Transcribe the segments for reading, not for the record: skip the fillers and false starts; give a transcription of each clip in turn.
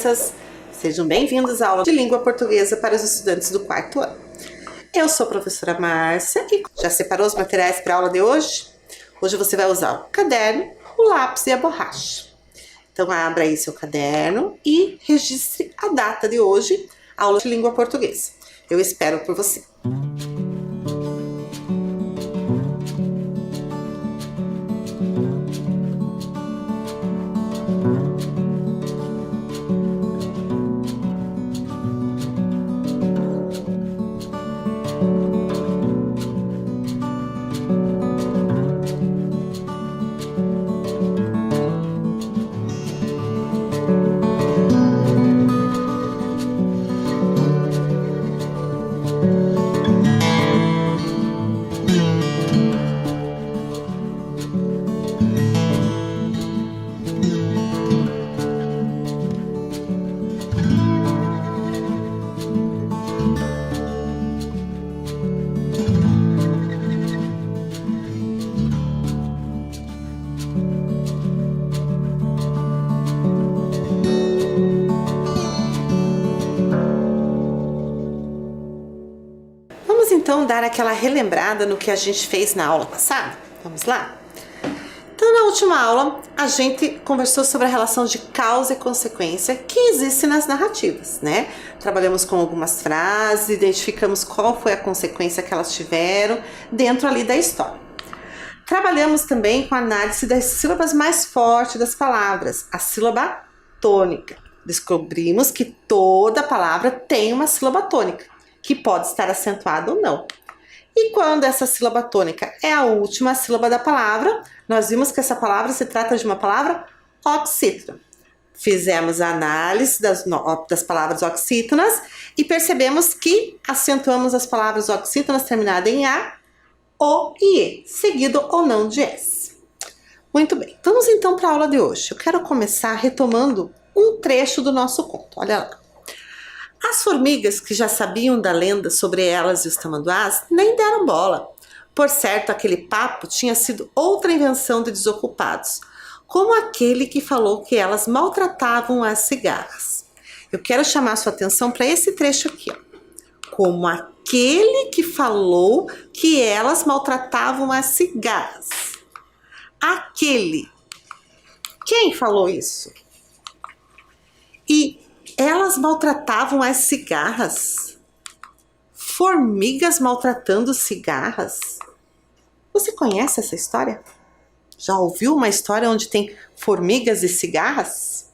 crianças! Sejam bem-vindos à aula de língua portuguesa para os estudantes do quarto ano. Eu sou a professora Márcia e já separou os materiais para a aula de hoje? Hoje você vai usar o caderno, o lápis e a borracha. Então abra aí seu caderno e registre a data de hoje, aula de língua portuguesa. Eu espero por você. Então dar aquela relembrada no que a gente fez na aula passada? Vamos lá? Então na última aula a gente conversou sobre a relação de causa e consequência que existe nas narrativas, né? Trabalhamos com algumas frases, identificamos qual foi a consequência que elas tiveram dentro ali da história. Trabalhamos também com a análise das sílabas mais fortes das palavras, a sílaba tônica. Descobrimos que toda palavra tem uma sílaba tônica, que pode estar acentuada ou não. E quando essa sílaba tônica é a última sílaba da palavra, nós vimos que essa palavra se trata de uma palavra oxítona. Fizemos a análise das palavras oxítonas e percebemos que acentuamos as palavras oxítonas terminadas em A, O e E, seguido ou não de S. Muito bem, vamos então para a aula de hoje. Eu quero começar retomando um trecho do nosso conto. Olha lá. As formigas, que já sabiam da lenda sobre elas e os tamanduás, nem deram bola. Por certo, aquele papo tinha sido outra invenção de desocupados, como aquele que falou que elas maltratavam as cigarras. Eu quero chamar sua atenção para esse trecho aqui, ó. Como aquele que falou que elas maltratavam as cigarras. Aquele. Quem falou isso? E elas maltratavam as cigarras? Formigas maltratando cigarras? Você conhece essa história? Já ouviu uma história onde tem formigas e cigarras?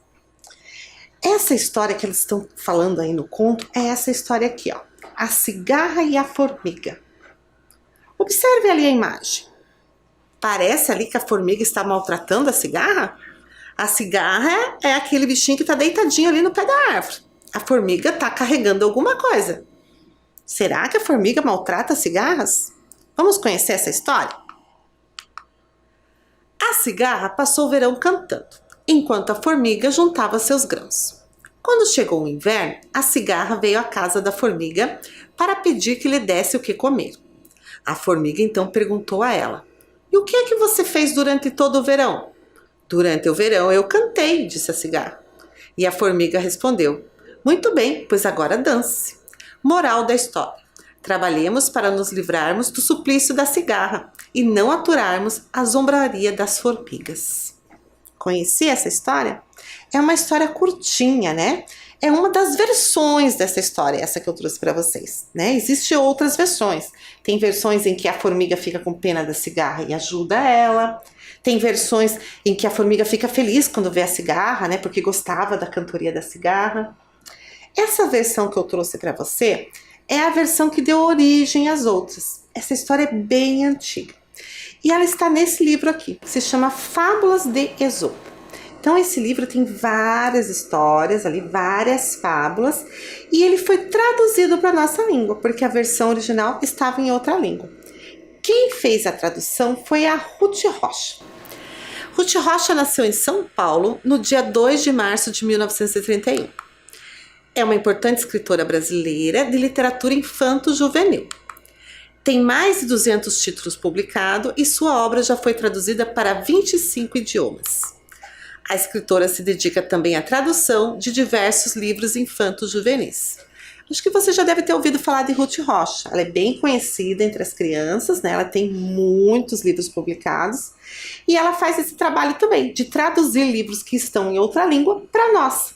Essa história que eles estão falando aí no conto é essa história aqui, ó. A cigarra e a formiga. Observe ali a imagem. Parece ali que a formiga está maltratando a cigarra? A cigarra é aquele bichinho que está deitadinho ali no pé da árvore. A formiga está carregando alguma coisa. Será que a formiga maltrata as cigarras? Vamos conhecer essa história? A cigarra passou o verão cantando, enquanto a formiga juntava seus grãos. Quando chegou o inverno, a cigarra veio à casa da formiga para pedir que lhe desse o que comer. A formiga então perguntou a ela: "E o que é que você fez durante todo o verão?" "Durante o verão eu cantei", disse a cigarra. E a formiga respondeu: "Muito bem, pois agora dance." Moral da história: trabalhemos para nos livrarmos do suplício da cigarra e não aturarmos a zombaria das formigas. Conheci essa história? É uma história curtinha, né? É uma das versões dessa história, essa que eu trouxe para vocês, né? Existem outras versões. Tem versões em que a formiga fica com pena da cigarra e ajuda ela. Tem versões em que a formiga fica feliz quando vê a cigarra, né? Porque gostava da cantoria da cigarra. Essa versão que eu trouxe para você é a versão que deu origem às outras. Essa história é bem antiga. E ela está nesse livro aqui, que se chama Fábulas de Esopo. Então esse livro tem várias histórias ali, várias fábulas, e ele foi traduzido para a nossa língua, porque a versão original estava em outra língua. Quem fez a tradução foi a Ruth Rocha. Ruth Rocha nasceu em São Paulo no dia 2 de março de 1931. É uma importante escritora brasileira de literatura infanto-juvenil. Tem mais de 200 títulos publicados e sua obra já foi traduzida para 25 idiomas. A escritora se dedica também à tradução de diversos livros infanto-juvenis. Acho que você já deve ter ouvido falar de Ruth Rocha. Ela é bem conhecida entre as crianças, né? Ela tem muitos livros publicados e ela faz esse trabalho também de traduzir livros que estão em outra língua para nós.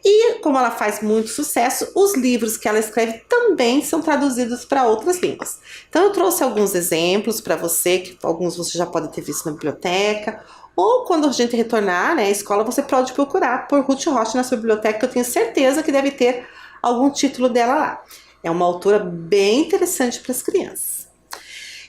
E como ela faz muito sucesso, os livros que ela escreve também são traduzidos para outras línguas. Então eu trouxe alguns exemplos para você, que alguns você já pode ter visto na biblioteca, ou quando a gente retornar, né, à escola, você pode procurar por Ruth Rocha na sua biblioteca, que eu tenho certeza que deve ter algum título dela lá. É uma autora bem interessante para as crianças.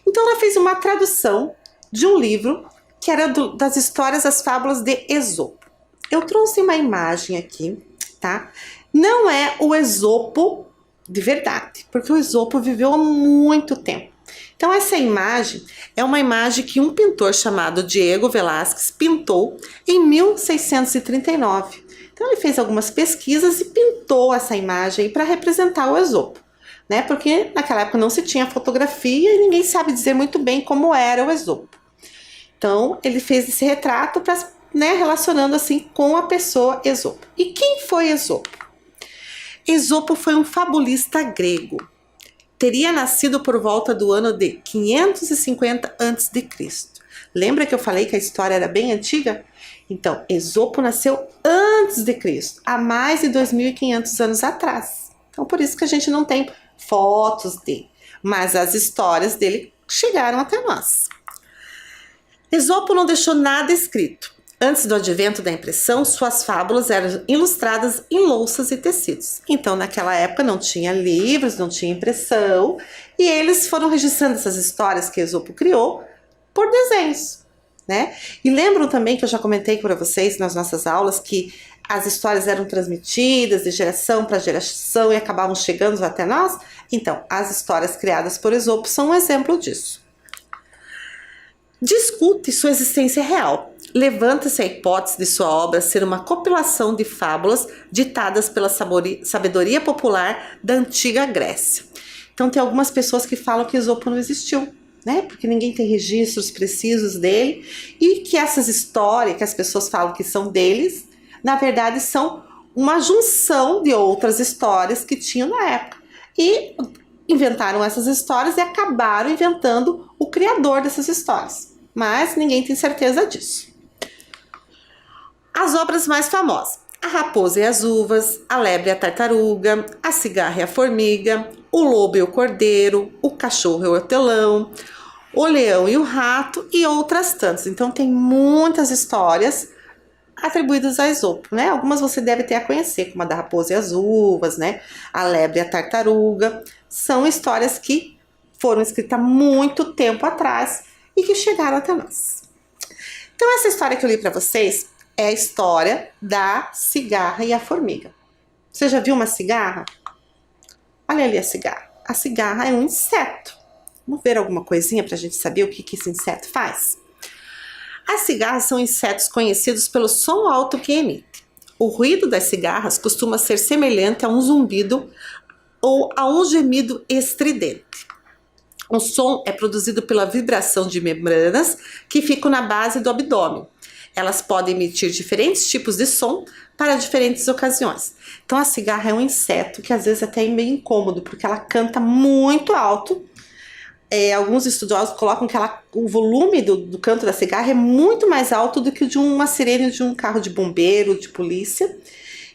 Então ela fez uma tradução de um livro que era das histórias, as fábulas de Esopo. Eu trouxe uma imagem aqui, tá? Não é o Esopo de verdade, porque o Esopo viveu há muito tempo. Então essa imagem é uma imagem que um pintor chamado Diego Velázquez pintou em 1639. Então ele fez algumas pesquisas e pintou essa imagem para representar o Esopo, né? Porque naquela época não se tinha fotografia e ninguém sabe dizer muito bem como era o Esopo. Então ele fez esse retrato para, né, relacionando assim com a pessoa Esopo. E quem foi Esopo? Esopo foi um fabulista grego. Teria nascido por volta do ano de 550 a.C. Lembra que eu falei que a história era bem antiga? Então, Esopo nasceu antes de Cristo, há mais de 2.500 anos atrás. Então, por isso que a gente não tem fotos dele, mas as histórias dele chegaram até nós. Esopo não deixou nada escrito. Antes do advento da impressão, suas fábulas eram ilustradas em louças e tecidos. Então, naquela época não tinha livros, não tinha impressão, e eles foram registrando essas histórias que Esopo criou por desenhos, né? E lembram também que eu já comentei para vocês nas nossas aulas que as histórias eram transmitidas de geração para geração e acabavam chegando até nós? Então, as histórias criadas por Esopo são um exemplo disso. Discute sua existência real. Levanta-se a hipótese de sua obra ser uma compilação de fábulas ditadas pela sabedoria popular da antiga Grécia. Então tem algumas pessoas que falam que Esopo não existiu, né? Porque ninguém tem registros precisos dele e que essas histórias que as pessoas falam que são deles, na verdade são uma junção de outras histórias que tinham na época. E inventaram essas histórias e acabaram inventando o criador dessas histórias. Mas ninguém tem certeza disso. As obras mais famosas: A Raposa e as Uvas, A Lebre e a Tartaruga, A Cigarra e a Formiga, O Lobo e o Cordeiro, O Cachorro e o Hortelão, O Leão e o Rato e outras tantas. Então tem muitas histórias atribuídas a Esopo, né? Algumas você deve ter a conhecer, como a da Raposa e as Uvas, né? A Lebre e a Tartaruga. São histórias que foram escritas há muito tempo atrás e que chegaram até nós. Então essa história que eu li para vocês é a história da cigarra e a formiga. Você já viu uma cigarra? Olha ali a cigarra. A cigarra é um inseto. Vamos ver alguma coisinha para a gente saber o que esse inseto faz? As cigarras são insetos conhecidos pelo som alto que emite. O ruído das cigarras costuma ser semelhante a um zumbido ou a um gemido estridente. O som é produzido pela vibração de membranas que ficam na base do abdômen. Elas podem emitir diferentes tipos de som para diferentes ocasiões. Então a cigarra é um inseto que às vezes até é meio incômodo, porque ela canta muito alto. Alguns estudiosos colocam que o volume do canto da cigarra é muito mais alto do que o de uma sirene de um carro de bombeiro, de polícia.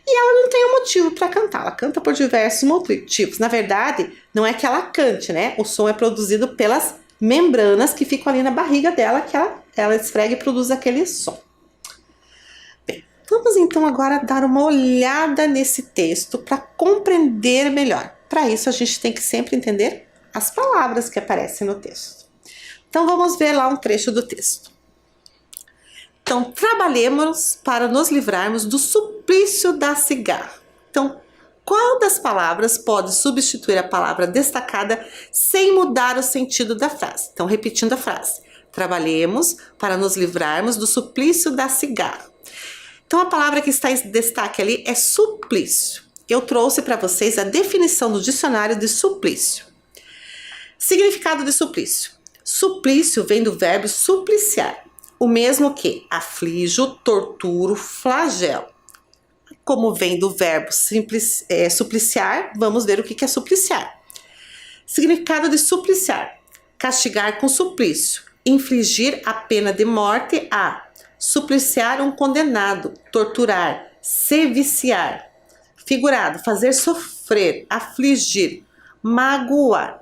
E ela não tem um motivo para cantar, ela canta por diversos motivos. Na verdade, não é que ela cante, né? O som é produzido pelas membranas que ficam ali na barriga dela, que ela esfrega e produz aquele som. Bem, vamos então agora dar uma olhada nesse texto para compreender melhor. Para isso, a gente tem que sempre entender as palavras que aparecem no texto. Então, vamos ver lá um trecho do texto. Então, trabalhemos para nos livrarmos do suplício da cigarra. Então, qual das palavras pode substituir a palavra destacada sem mudar o sentido da frase? Então, repetindo a frase. Trabalhemos para nos livrarmos do suplício da cigarra. Então, a palavra que está em destaque ali é suplício. Eu trouxe para vocês a definição do dicionário de suplício. Significado de suplício. Suplício vem do verbo supliciar. o mesmo que aflijo, torturo, flagelo. Como vem do verbo supliciar, vamos ver o que é supliciar. Significado de supliciar: castigar com suplício, infligir a pena de morte a supliciar um condenado, torturar, seviciar. Figurado: fazer sofrer, afligir, magoar.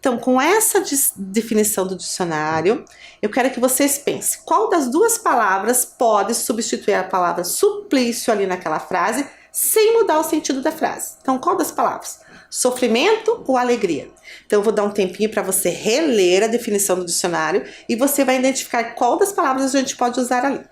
Então, com essa definição do dicionário, eu quero que vocês pensem qual das duas palavras pode substituir a palavra suplício ali naquela frase sem mudar o sentido da frase. Então, qual das palavras? Sofrimento ou alegria? Então, eu vou dar um tempinho para você reler a definição do dicionário e você vai identificar qual das palavras a gente pode usar ali.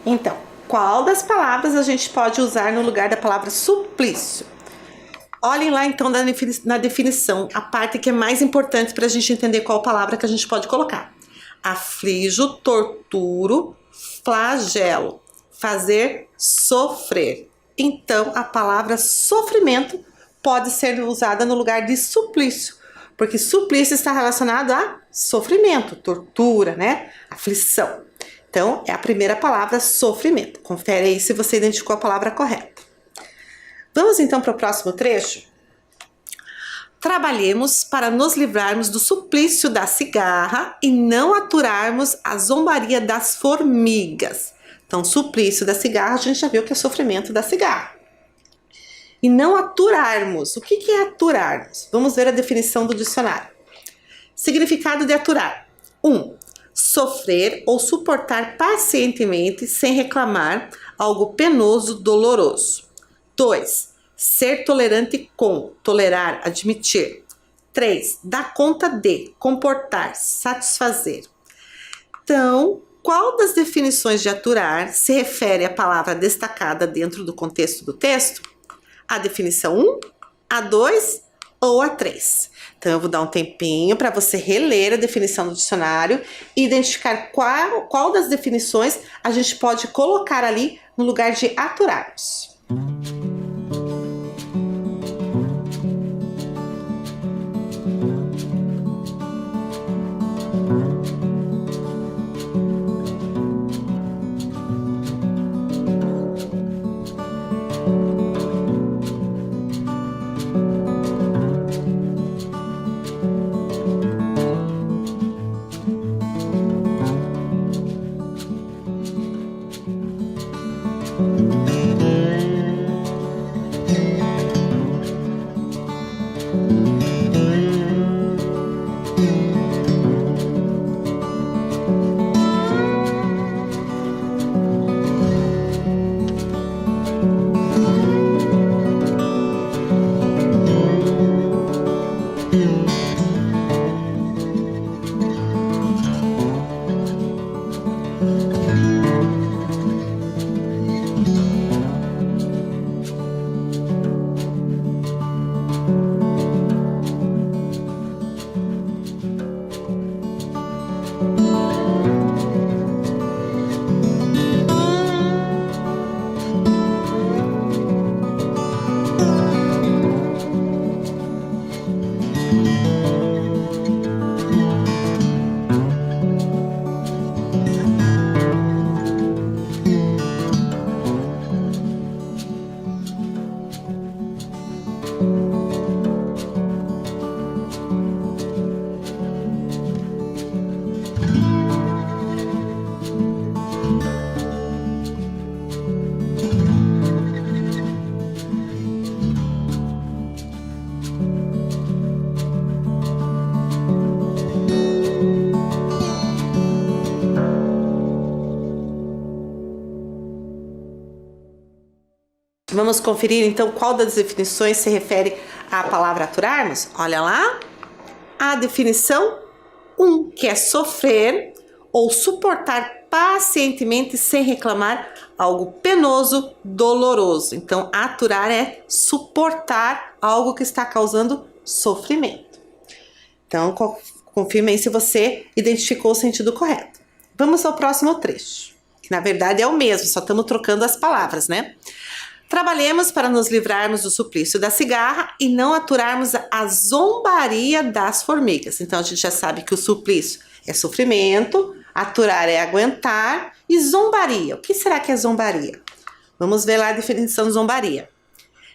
Então, qual das palavras a gente pode usar no lugar da palavra suplício? Olhem lá então na definição, a parte que é mais importante para a gente entender qual palavra que a gente pode colocar. Aflijo, torturo, flagelo, fazer sofrer. Então, a palavra sofrimento pode ser usada no lugar de suplício, porque suplício está relacionado a sofrimento, tortura, né? Aflição. Então, é a primeira palavra, sofrimento. Confere aí se você identificou a palavra correta. Vamos então para o próximo trecho? Trabalhemos para nos livrarmos do suplício da cigarra e não aturarmos a zombaria das formigas. Então, suplício da cigarra, a gente já viu que é sofrimento da cigarra. E não aturarmos. O que é aturarmos? Vamos ver a definição do dicionário. Significado de aturar. 1. Sofrer ou suportar pacientemente sem reclamar algo penoso, doloroso. 2. Ser tolerante com, tolerar, admitir. 3. Dar conta de, comportar, satisfazer. Então, qual das definições de aturar se refere à palavra destacada dentro do contexto do texto? A definição 1, a 2 ou a 3? Então, eu vou dar um tempinho para você reler a definição do dicionário e identificar qual das definições a gente pode colocar ali no lugar de aturarmos. Vamos conferir então qual das definições se refere à palavra aturarmos? Olha lá, a definição 1, que é sofrer ou suportar pacientemente sem reclamar algo penoso, doloroso. Então, aturar é suportar algo que está causando sofrimento. Então, confirme aí se você identificou o sentido correto. Vamos ao próximo trecho, que na verdade é o mesmo, só estamos trocando as palavras, né? Trabalhemos para nos livrarmos do suplício da cigarra e não aturarmos a zombaria das formigas. Então, a gente já sabe que o suplício é sofrimento, aturar é aguentar e zombaria. O que será que é zombaria? Vamos ver lá a definição de zombaria.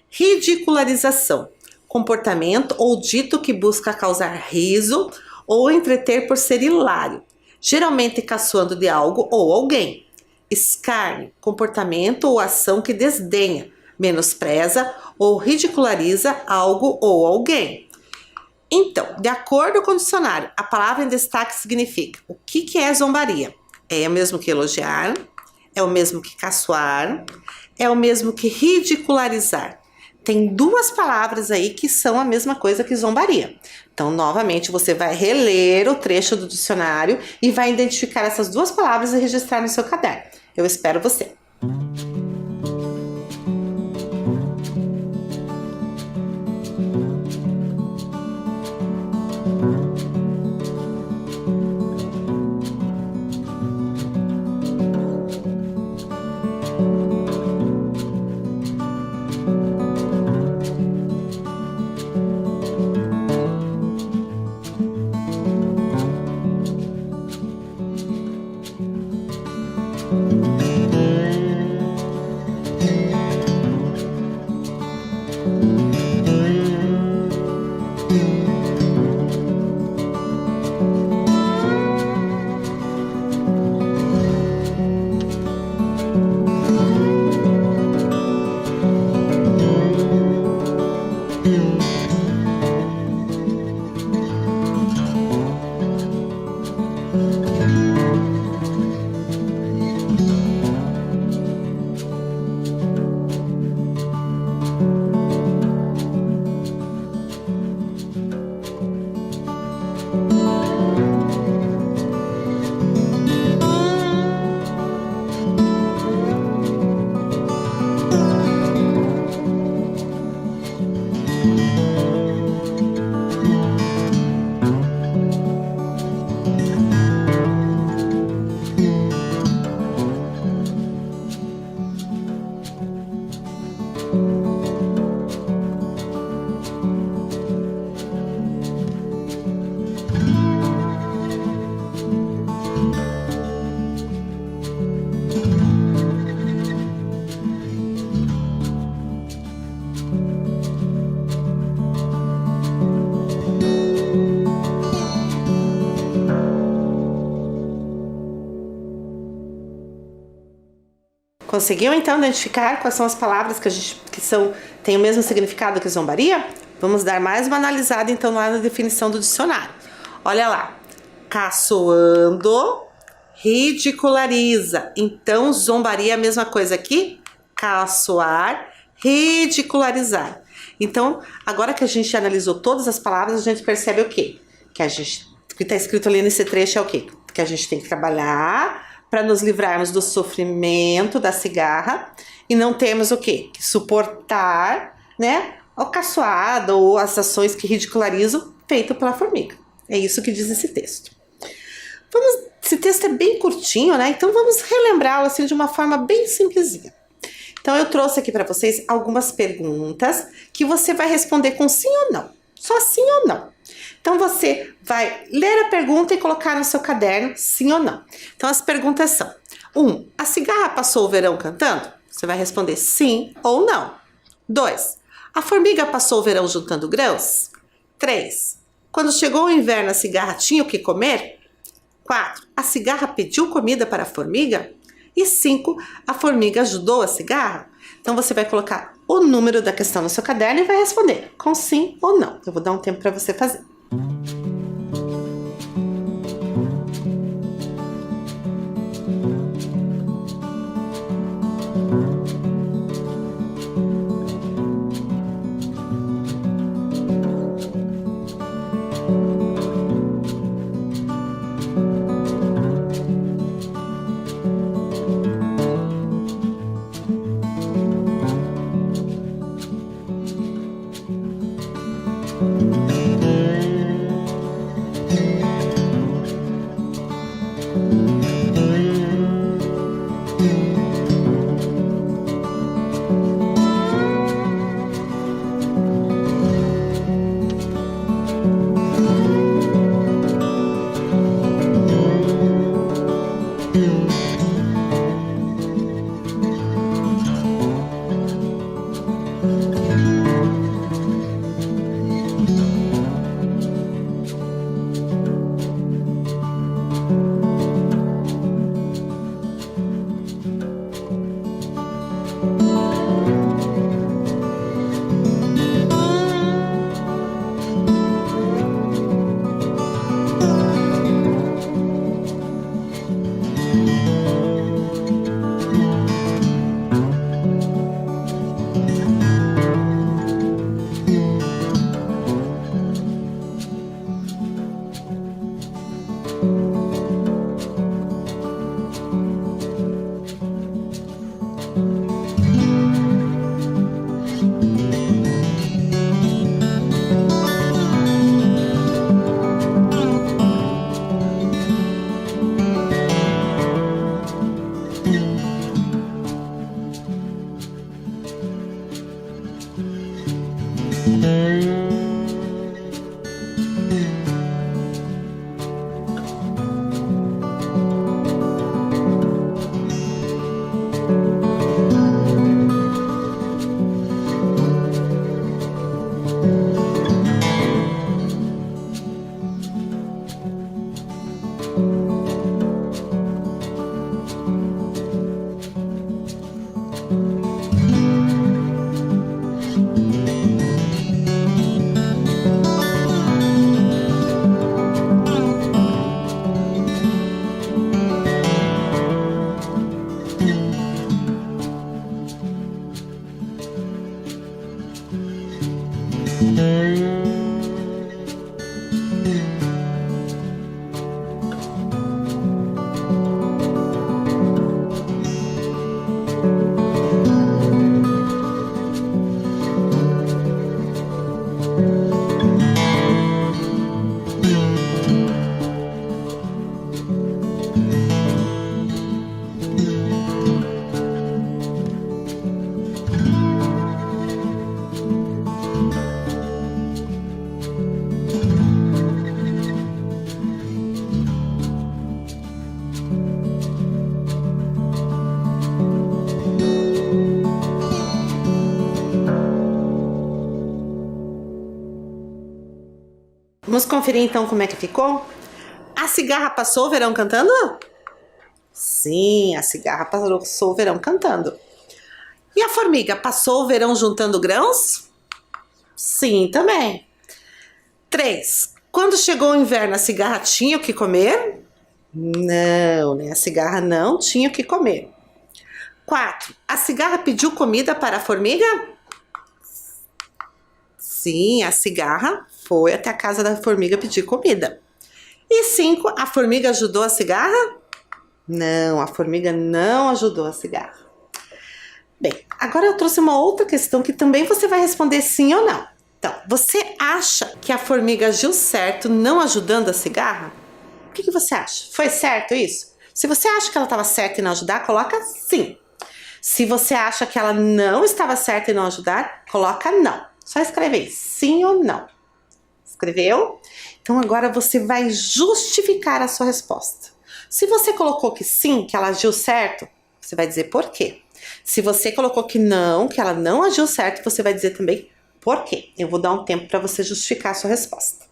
Ridicularização, comportamento ou dito que busca causar riso ou entreter por ser hilário, geralmente caçoando de algo ou alguém. Escárnio, comportamento ou ação que desdenha, menospreza ou ridiculariza algo ou alguém. Então, de acordo com o dicionário, a palavra em destaque significa: o que é zombaria? É o mesmo que elogiar, é o mesmo que caçoar, é o mesmo que ridicularizar. Tem duas palavras aí que são a mesma coisa que zombaria. Então, novamente, você vai reler o trecho do dicionário e vai identificar essas duas palavras e registrar no seu caderno. Eu espero você. Conseguiu então identificar quais são as palavras que têm o mesmo significado que zombaria? Vamos dar mais uma analisada então lá na definição do dicionário. Olha lá, caçoando, ridiculariza. Então, zombaria é a mesma coisa aqui? Caçoar, ridicularizar. Então, agora que a gente analisou todas as palavras, a gente percebe o quê? O que está escrito ali nesse trecho é o quê? Que a gente tem que trabalhar para nos livrarmos do sofrimento da cigarra e não temos o quê? Que suportar, né, a caçoada ou as ações que ridicularizam feito pela formiga. É isso que diz esse texto. Esse texto é bem curtinho, né? Então vamos relembrá-lo assim de uma forma bem simplesinha. Então eu trouxe aqui para vocês algumas perguntas que você vai responder com sim ou não. Só sim ou não. Então você vai ler a pergunta e colocar no seu caderno sim ou não. Então as perguntas são: 1. A cigarra passou o verão cantando? Você vai responder sim ou não. 2. A formiga passou o verão juntando grãos? 3. Quando chegou o inverno, a cigarra tinha o que comer? 4. A cigarra pediu comida para a formiga? E 5. A formiga ajudou a cigarra? Então você vai colocar o número da questão no seu caderno e vai responder com sim ou não. Eu vou dar um tempo para você fazer. Vamos conferir então como é que ficou? A cigarra passou o verão cantando? Sim, a cigarra passou o verão cantando. E a formiga passou o verão juntando grãos? Sim, também. 3. Quando chegou o inverno, a cigarra tinha o que comer? Não, né? A cigarra não tinha o que comer. 4. A cigarra pediu comida para a formiga? Sim, a cigarra foi até a casa da formiga pedir comida. E 5. A formiga ajudou a cigarra? Não, a formiga não ajudou a cigarra. Bem, agora eu trouxe uma outra questão que também você vai responder sim ou não. Então, você acha que a formiga agiu certo não ajudando a cigarra? O que você acha? Foi certo isso? Se você acha que ela estava certa em não ajudar, coloca sim. Se você acha que ela não estava certa em não ajudar, coloca não. Só escreve aí, sim ou não. Escreveu? Então agora você vai justificar a sua resposta. Se você colocou que sim, que ela agiu certo, você vai dizer por quê. Se você colocou que ela não agiu certo, você vai dizer também por quê. Eu vou dar um tempo para você justificar a sua resposta.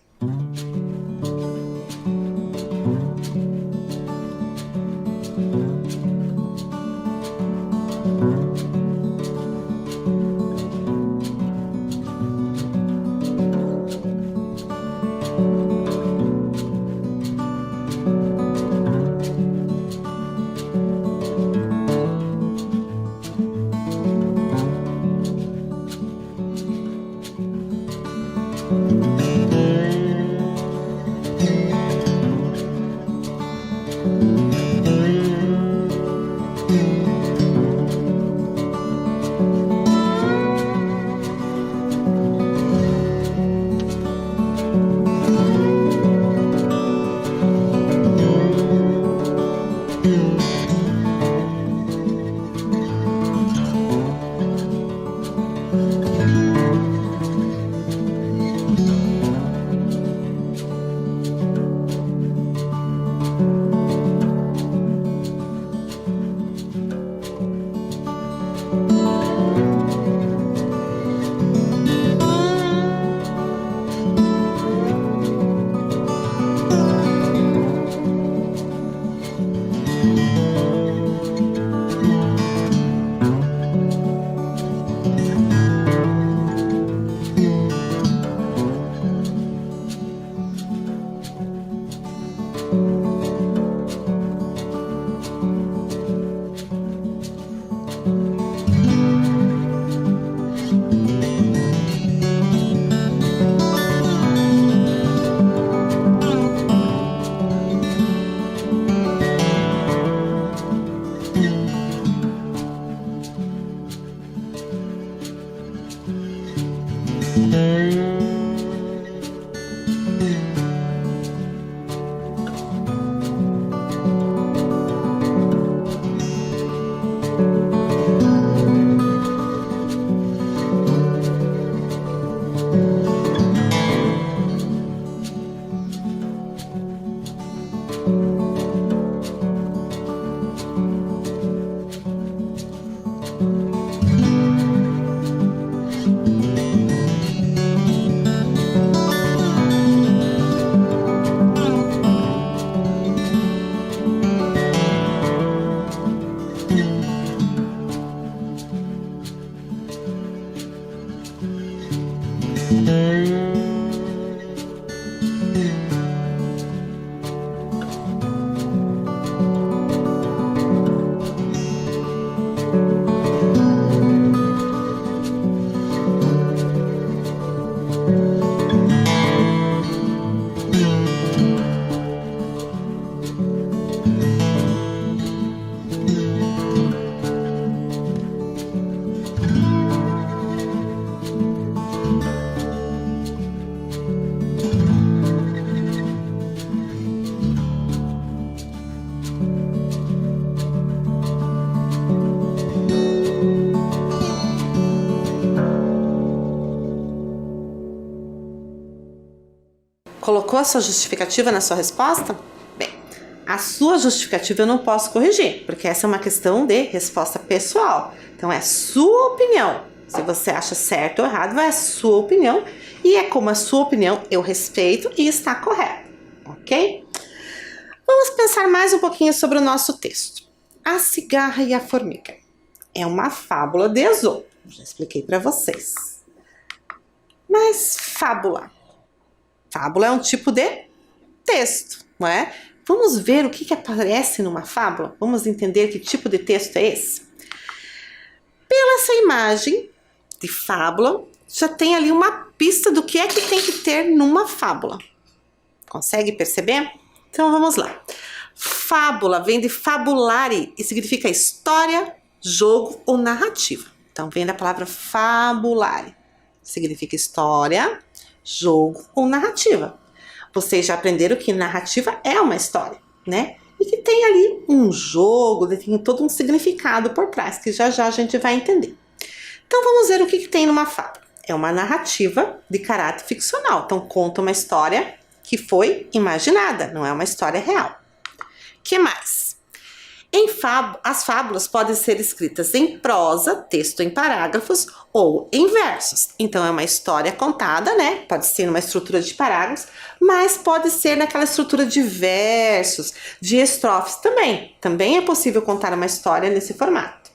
Colocou a sua justificativa na sua resposta? Bem, a sua justificativa eu não posso corrigir, porque essa é uma questão de resposta pessoal. Então é sua opinião. Se você acha certo ou errado, é a sua opinião E é como a sua opinião, eu respeito e está correto, ok? Vamos pensar mais um pouquinho sobre o nosso texto. A cigarra e a formiga. É uma fábula de Esopo, já expliquei para vocês. Mas fábula é um tipo de texto, não é? Vamos ver o que aparece numa fábula? Vamos entender que tipo de texto é esse? Pela essa imagem de fábula, já tem ali uma pista do que é que tem que ter numa fábula. Consegue perceber? Então vamos lá. Fábula vem de fabulare e significa história, jogo ou narrativa. Então vem da palavra fabulare. Significa história, jogo ou narrativa. Vocês já aprenderam que narrativa é uma história, né? E que tem ali um jogo, tem todo um significado por trás, que já já a gente vai entender. Então vamos ver o que tem numa fábula. É uma narrativa de caráter ficcional. Então conta uma história que foi imaginada, não é uma história real. Que mais? As fábulas podem ser escritas em prosa, texto em parágrafos ou em versos. Então é uma história contada, né? Pode ser numa estrutura de parágrafos, mas pode ser naquela estrutura de versos, de estrofes também. Também é possível contar uma história nesse formato.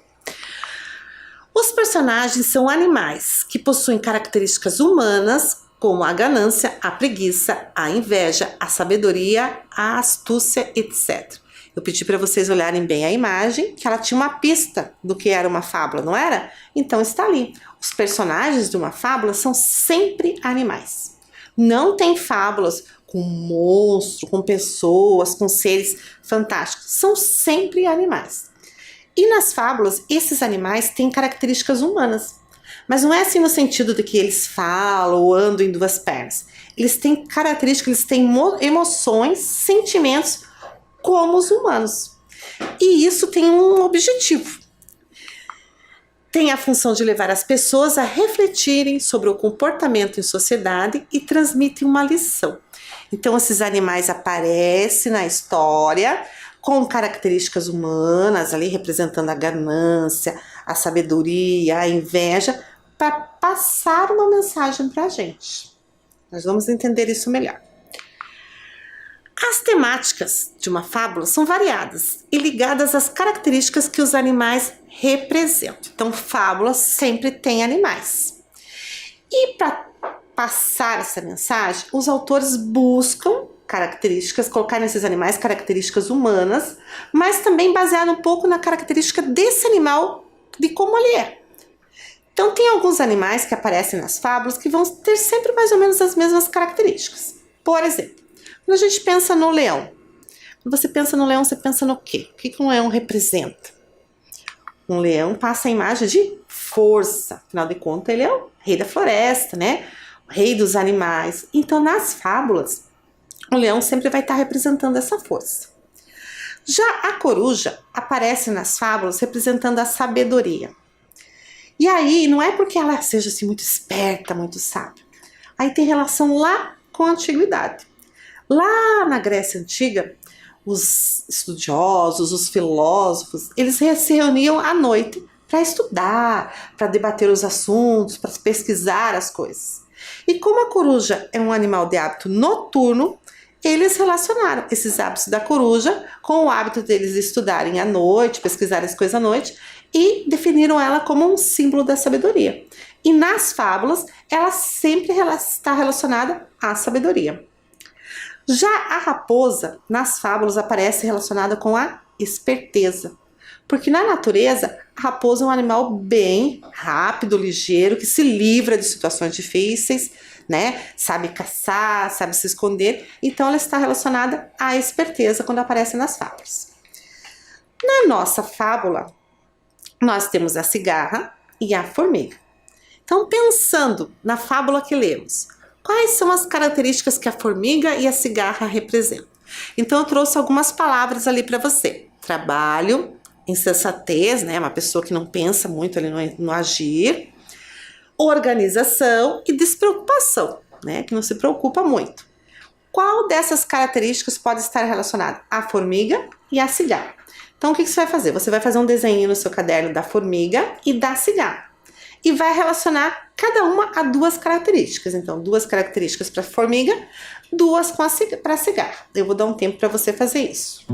Os personagens são animais que possuem características humanas, como a ganância, a preguiça, a inveja, a sabedoria, a astúcia, etc. Eu pedi para vocês olharem bem a imagem, que ela tinha uma pista do que era uma fábula, não era? Então está ali. Os personagens de uma fábula são sempre animais. Não tem fábulas com monstro, com pessoas, com seres fantásticos. São sempre animais. E nas fábulas, esses animais têm características humanas. Mas não é assim no sentido de que eles falam ou andam em duas pernas. Eles têm características, eles têm emoções, sentimentos como os humanos. E isso tem um objetivo. Tem a função de levar as pessoas a refletirem sobre o comportamento em sociedade e transmitem uma lição. Então esses animais aparecem na história com características humanas, ali representando a ganância, a sabedoria, a inveja, para passar uma mensagem para a gente. Nós vamos entender isso melhor. As temáticas de uma fábula são variadas e ligadas às características que os animais representam. Então, fábula sempre tem animais. E para passar essa mensagem, os autores buscam características, colocar nesses animais características humanas, mas também baseado um pouco na característica desse animal, de como ele é. Então, tem alguns animais que aparecem nas fábulas que vão ter sempre mais ou menos as mesmas características. Por exemplo, quando a gente pensa no leão, quando você pensa no leão, você pensa no quê? O que um leão representa? Um leão passa a imagem de força, afinal de contas ele é o rei da floresta, né? O rei dos animais. Então nas fábulas, o leão sempre vai estar representando essa força. Já a coruja aparece nas fábulas representando a sabedoria. E aí não é porque ela seja assim muito esperta, muito sábia. Aí tem relação lá com a antiguidade. Lá na Grécia Antiga, os estudiosos, os filósofos, eles se reuniam à noite para estudar, para debater os assuntos, para pesquisar as coisas. E como a coruja é um animal de hábito noturno, eles relacionaram esses hábitos da coruja com o hábito deles estudarem à noite, pesquisarem as coisas à noite, e definiram ela como um símbolo da sabedoria. E nas fábulas, ela sempre está relacionada à sabedoria. Já a raposa, nas fábulas, aparece relacionada com a esperteza. Porque na natureza, a raposa é um animal bem rápido, ligeiro, que se livra de situações difíceis, né? Sabe caçar, sabe se esconder. Então, ela está relacionada à esperteza quando aparece nas fábulas. Na nossa fábula, nós temos a cigarra e a formiga. Então, pensando na fábula que lemos, quais são as características que a formiga e a cigarra representam? Então, eu trouxe algumas palavras ali para você. Trabalho, insensatez, né? Uma pessoa que não pensa muito ali no agir. Organização e despreocupação, né? Que não se preocupa muito. Qual dessas características pode estar relacionada à formiga e à cigarra? Então, o que você vai fazer? Você vai fazer um desenho no seu caderno da formiga e da cigarra. e vai relacionar cada uma a duas características. Então, duas características para formiga, duas para cigarro. Eu vou dar um tempo para você fazer isso.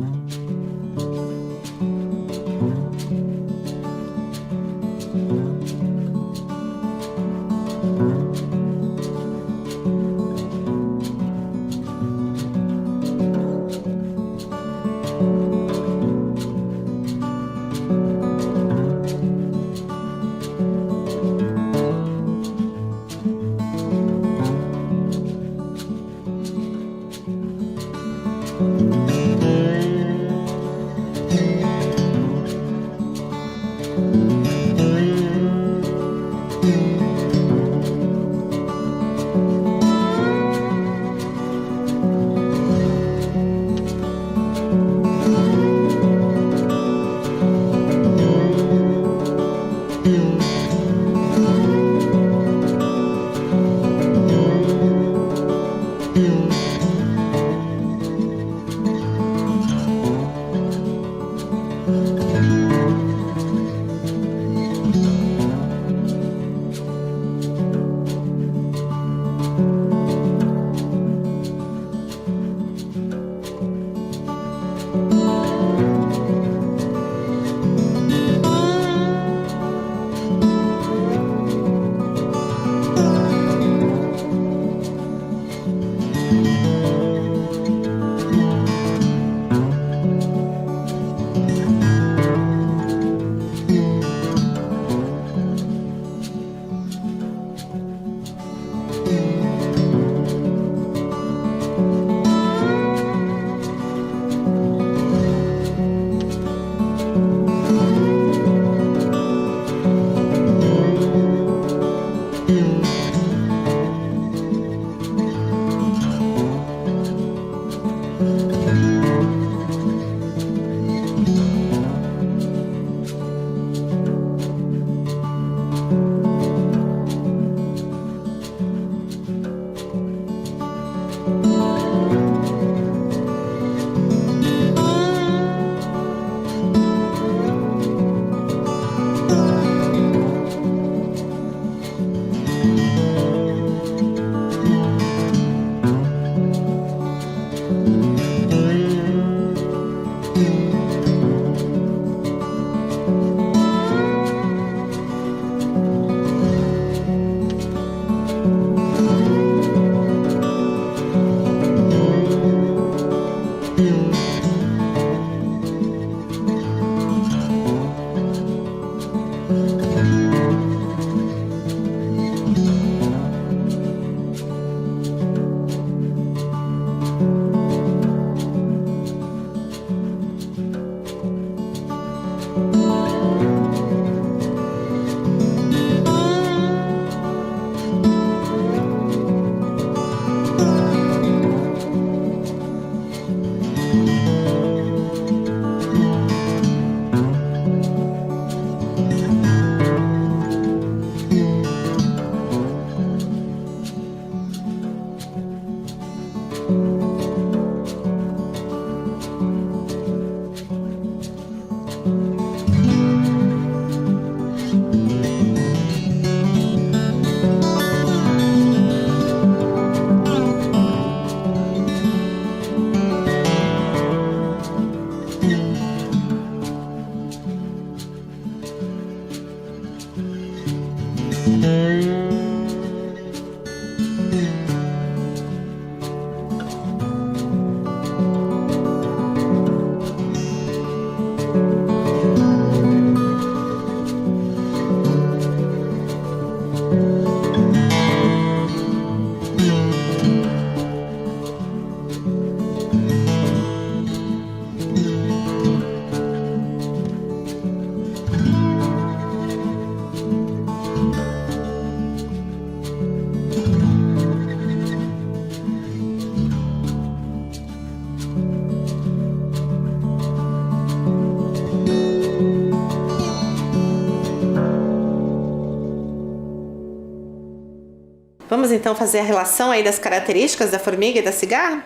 Vamos então fazer a relação aí das características da formiga e da cigarra?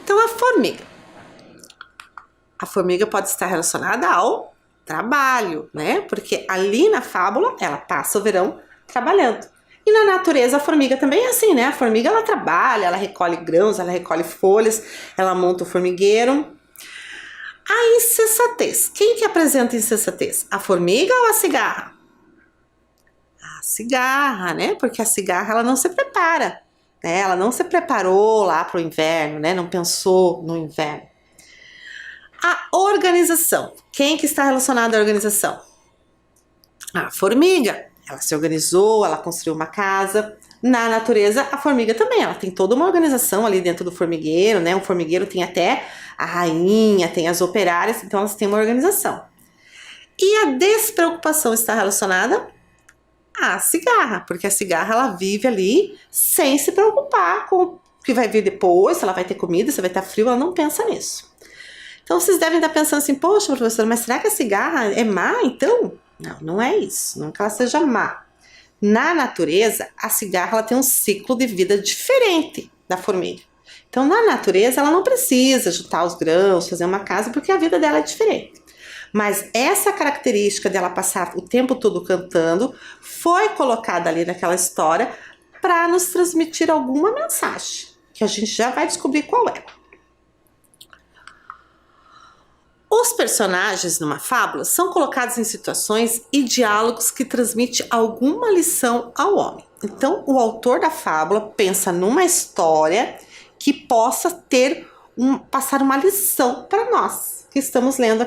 Então a formiga pode estar relacionada ao trabalho, né? Porque ali na fábula ela passa o verão trabalhando. E na natureza a formiga também é assim, né? A formiga ela trabalha, ela recolhe grãos, ela recolhe folhas, ela monta o formigueiro. A insensatez. Quem que apresenta insensatez? A formiga ou a cigarra? A cigarra, né? Porque a cigarra ela não se prepara, né? Ela não se preparou lá para o inverno, né? Não pensou no inverno. A organização. Quem que está relacionado à organização? A formiga. Ela se organizou, ela construiu uma casa. Na natureza, a formiga também, ela tem toda uma organização ali dentro do formigueiro, né? O formigueiro tem até a rainha, tem as operárias, então elas têm uma organização. E a despreocupação está relacionada à cigarra, porque a cigarra ela vive ali sem se preocupar com o que vai vir depois, se ela vai ter comida, se vai estar frio, ela não pensa nisso. Então vocês devem estar pensando assim, poxa, professora, mas será que a cigarra é má então? Não, não é isso, não que ela seja má. Na natureza, a cigarra ela tem um ciclo de vida diferente da formiga. Então, na natureza, ela não precisa juntar os grãos, fazer uma casa, porque a vida dela é diferente. Mas essa característica dela passar o tempo todo cantando foi colocada ali naquela história para nos transmitir alguma mensagem, que a gente já vai descobrir qual é. Os personagens numa fábula são colocados em situações e diálogos que transmitem alguma lição ao homem. Então, o autor da fábula pensa numa história que possa passar uma lição para nós que estamos lendo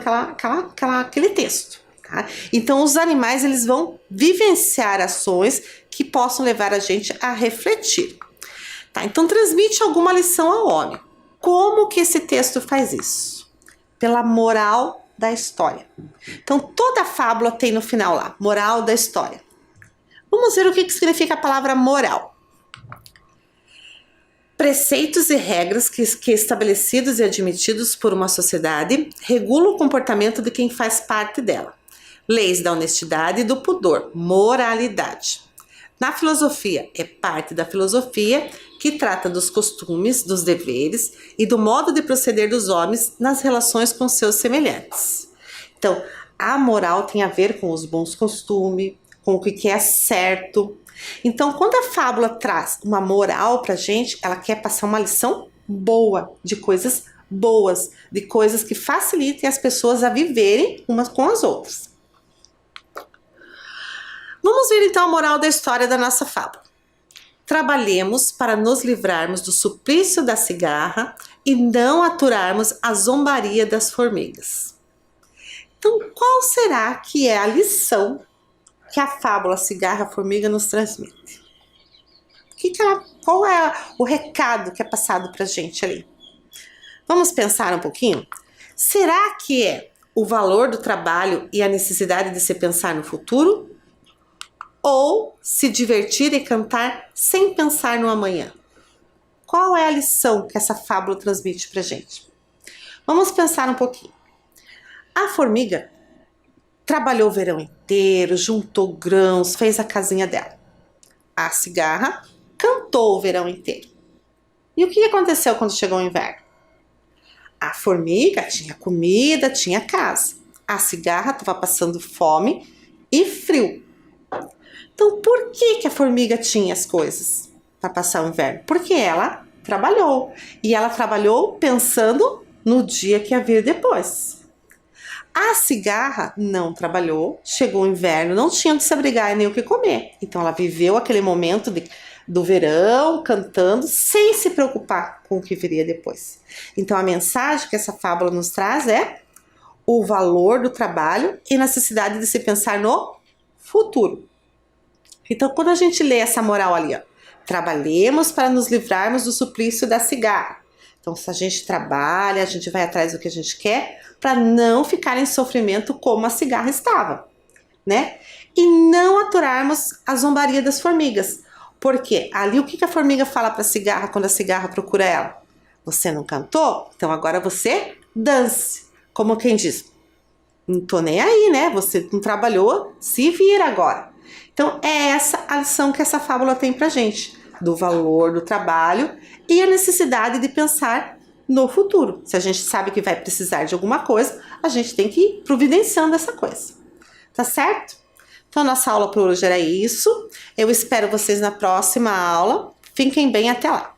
aquele texto. Tá? Então, os animais eles vão vivenciar ações que possam levar a gente a refletir. Tá? Então, transmite alguma lição ao homem. Como que esse texto faz isso? Pela moral da história. Então, toda fábula tem no final lá, moral da história. Vamos ver o que significa a palavra moral. Preceitos e regras que estabelecidos e admitidos por uma sociedade regulam o comportamento de quem faz parte dela. Leis da honestidade e do pudor, moralidade. Na filosofia, é parte da filosofia que trata dos costumes, dos deveres e do modo de proceder dos homens nas relações com seus semelhantes. Então, a moral tem a ver com os bons costumes, com o que é certo. Então, quando a fábula traz uma moral pra gente, ela quer passar uma lição boa, de coisas boas, de coisas que facilitem as pessoas a viverem umas com as outras. Vamos ver então a moral da história da nossa fábula. Trabalhemos para nos livrarmos do suplício da cigarra e não aturarmos a zombaria das formigas. Então, qual será que é a lição que a fábula Cigarra-Formiga nos transmite? Qual é o recado que é passado para a gente ali? Vamos pensar um pouquinho? Será que é o valor do trabalho e a necessidade de se pensar no futuro? Ou se divertir e cantar sem pensar no amanhã? Qual é a lição que essa fábula transmite pra gente? Vamos pensar um pouquinho. A formiga trabalhou o verão inteiro, juntou grãos, fez a casinha dela. A cigarra cantou o verão inteiro. E o que aconteceu quando chegou o inverno? A formiga tinha comida, tinha casa. A cigarra estava passando fome e frio. Então, por que a formiga tinha as coisas para passar o inverno? Porque ela trabalhou. E ela trabalhou pensando no dia que ia vir depois. A cigarra não trabalhou, chegou o inverno, não tinha onde se abrigar e nem o que comer. Então, ela viveu aquele momento do verão, cantando, sem se preocupar com o que viria depois. Então, a mensagem que essa fábula nos traz é o valor do trabalho e necessidade de se pensar no futuro. Então, quando a gente lê essa moral ali, ó, trabalhemos para nos livrarmos do suplício da cigarra. Então, se a gente trabalha, a gente vai atrás do que a gente quer para não ficar em sofrimento como a cigarra estava, né? E não aturarmos a zombaria das formigas. Porque ali o que a formiga fala para a cigarra quando a cigarra procura ela? Você não cantou? Então agora você dance. Como quem diz, não tô nem aí, né? Você não trabalhou, se vira agora. Então é essa a lição que essa fábula tem pra gente, do valor do trabalho e a necessidade de pensar no futuro. Se a gente sabe que vai precisar de alguma coisa, a gente tem que ir providenciando essa coisa. Tá certo? Então, nossa aula por hoje era isso. Eu espero vocês na próxima aula. Fiquem bem, até lá!